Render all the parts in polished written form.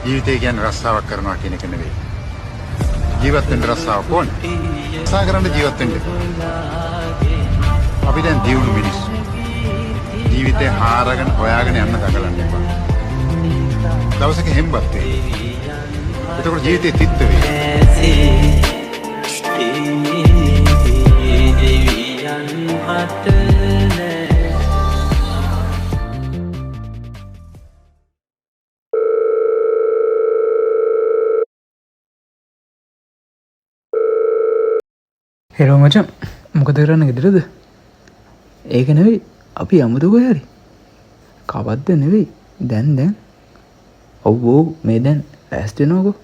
ජීවිතය කියන්නේ රස්සාවක් කරනවා කියන එක නෙවෙයි. ජීවත් වෙන්න රස්සාවක් ඕනේ. රස්සා කරන්න ජීවත් වෙන්න. අපි දැන් දියුණු මිනිස්සු. ජීවිතේ හාරගෙන හොයාගෙන යන්න දඟලන්න එපා. දවසක හෙම්බත් වෙයි. එතකොට ජීවිතේ තිත්ත වෙයි. හෙලෝ මචන් මොකද කරන්න ගෙදරද? ඒක නෙවෙයි අපි අමුතුක හරි කවද්ද නෙවෙයි දැන් ඔව් මේ දැන් ඇස්ටෙනෝකෝ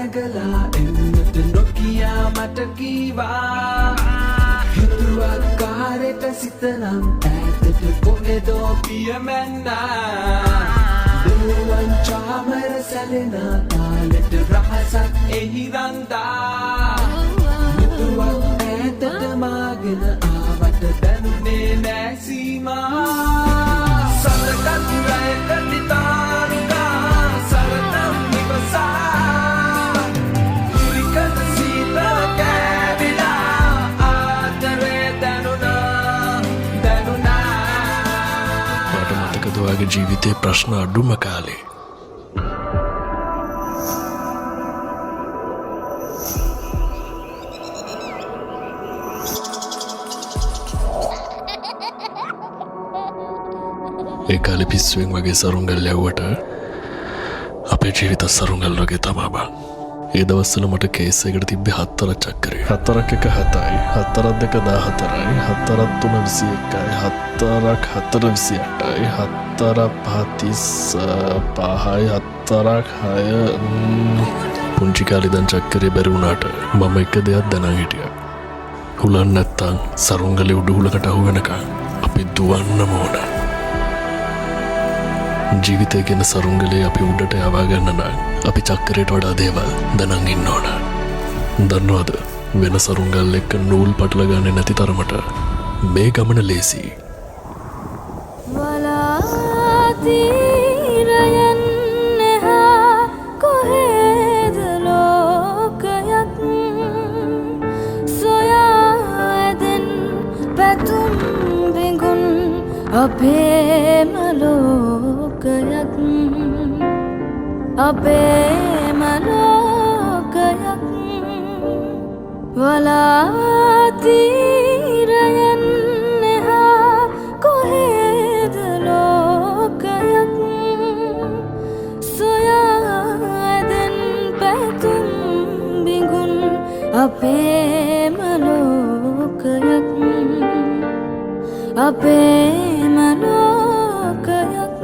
නගලා එන්නට නොකියා මට කීවා හිතුවක් කාරෙට සිතනම් ඈතට කොහෙදෝ පියමැන්නා දුවන් චාමර සැලෙන තාලෙට රහසක් එහි රන්දා හිතුවක් ඈතට මාගෙන ආවට දැනුනේ නෑ සීමා සඳකත් රැයට නිතාරුණා සරතම් නිවසා වගේ ජීවිතේ ප්‍රශ්න අඩුම කාලේ ඒ කාලේ පිස්සුවෙන් වගේ සරුංගල් යවුවට අපේ ජීවිත සරුංගල් වගේ තමා බං ඒ දවස්වල මට කේස් එකට තිබ්බේ 4ක් චක්කරේ 4ක් 1 7යි 4ක් 2 14යි 4ක් 3 21යි 4ක් 4 28යි 4ක් 5 4ක් 6 පුංචි කාලේ දැන් චක්කරේ බැරි වුණාට මම එක දෙයක් දැනන් හිටියා හුලන් නැත්තම් සරුංගලේ උඩු හුලකට අහු වෙනකන් අපි දුවන්නම ඕන ජීවිතය ගැන සරුංගලේ අපි උඩට යවා ගන්න නම් අපි චක්කරයට වඩා දේවල් දැනන් ඉන්න ඕන දන්නවද වෙන සරුංගල් එක්ක නූල් පටල ගන්නේ නැති තරමට මේ ගමන ලේසි. වලාතිරයන් නෙහා කොහෙද ලෝකයක් සොයා ඇදෙන් පැතුම් බිඟුන් අපේම ලෝකයක් අපේම ලෝකයක් වලාතිරයන් නෙහා කොහෙද ලෝකයක් සොයා ඇදෙන් පැතුම් බිඟුන් අපේම ලෝකයක් අපේම ලෝකයක්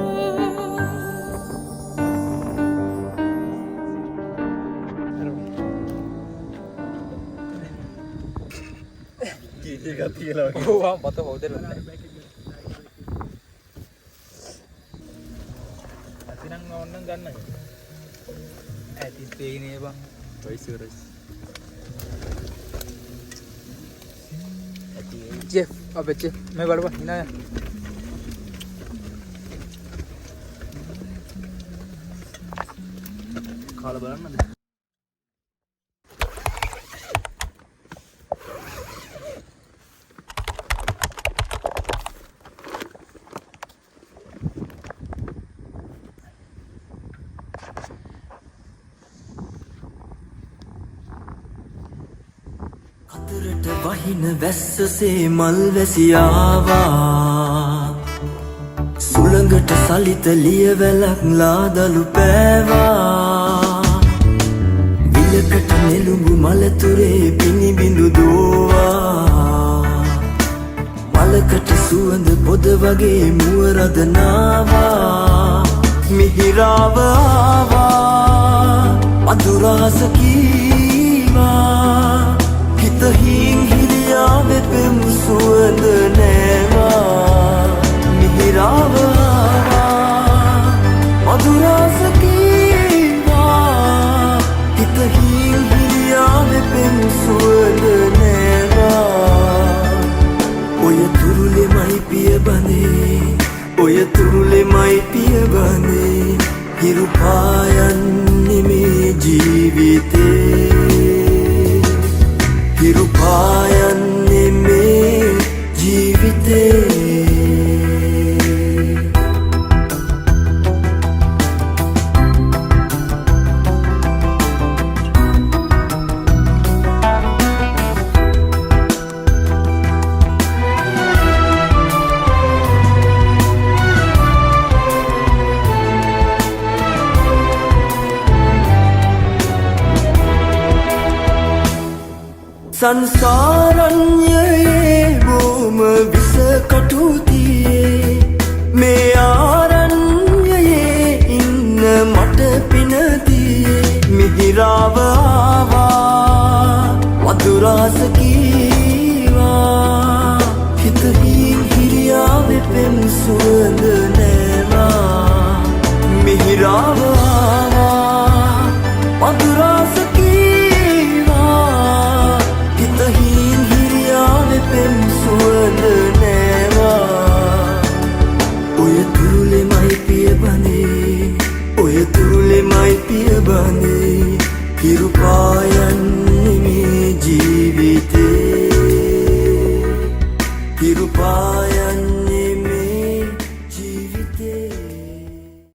මත හෝදර ඇතිනම් ඔන්න ගන්න ඇති පේනේ බං වයිසරස් ජෙෆ් අපේ ජෙෆ් මේ බලපන් ඉනා කාලා බලන්නද අතරට වහින වැස්සසේ මල් වැසියාවා සුළඟට සලිත ලියවැලක් ලාදලු පෑවා විලකට නෙළුඹු මලතුරේ පිණිබිඳු දෝවා මලකට සුවඳ පොද වගේ මුවරද නාවා මිහිරාව ආවා අඳුරහස කීවා හිතහින් හිරියාවෙ පෙම් සුවඳ නෑවා මිහිරාව ආවා මధుරස කීවා හිතහින් හිරියාවෙ පෙම් සුවඳ නෑවා ඔය තුරුලෙමයි පිය බඳේ ඔය තුරුලෙමයි පිය බඳේ හිරු පායන්නේ මේ ජීවිතේ හිරු පායන්නේ මේ ජීවිතේ සංසාරඤ්ඤයේ බොම විස කටුතියේ මේ ආරඤ්ඤයේ ඉන්න මට පිනතියේ මිහිරාව ආවා වදුරාස කීවා හිතහින් හිරියාවෙ පෙම් සුවඳ නෑවා මිහිරාව ආවා වදුරාස හිතහින් හිරියාවෙ පෙම් සුවඳ නෑවා ඔය තුරුලෙමයි පිය බඳේ ඔය තුරුලෙමයි පිය බඳේ හිරු පායන්නේ මේ ජීවිතේ හිරු පායන්නේ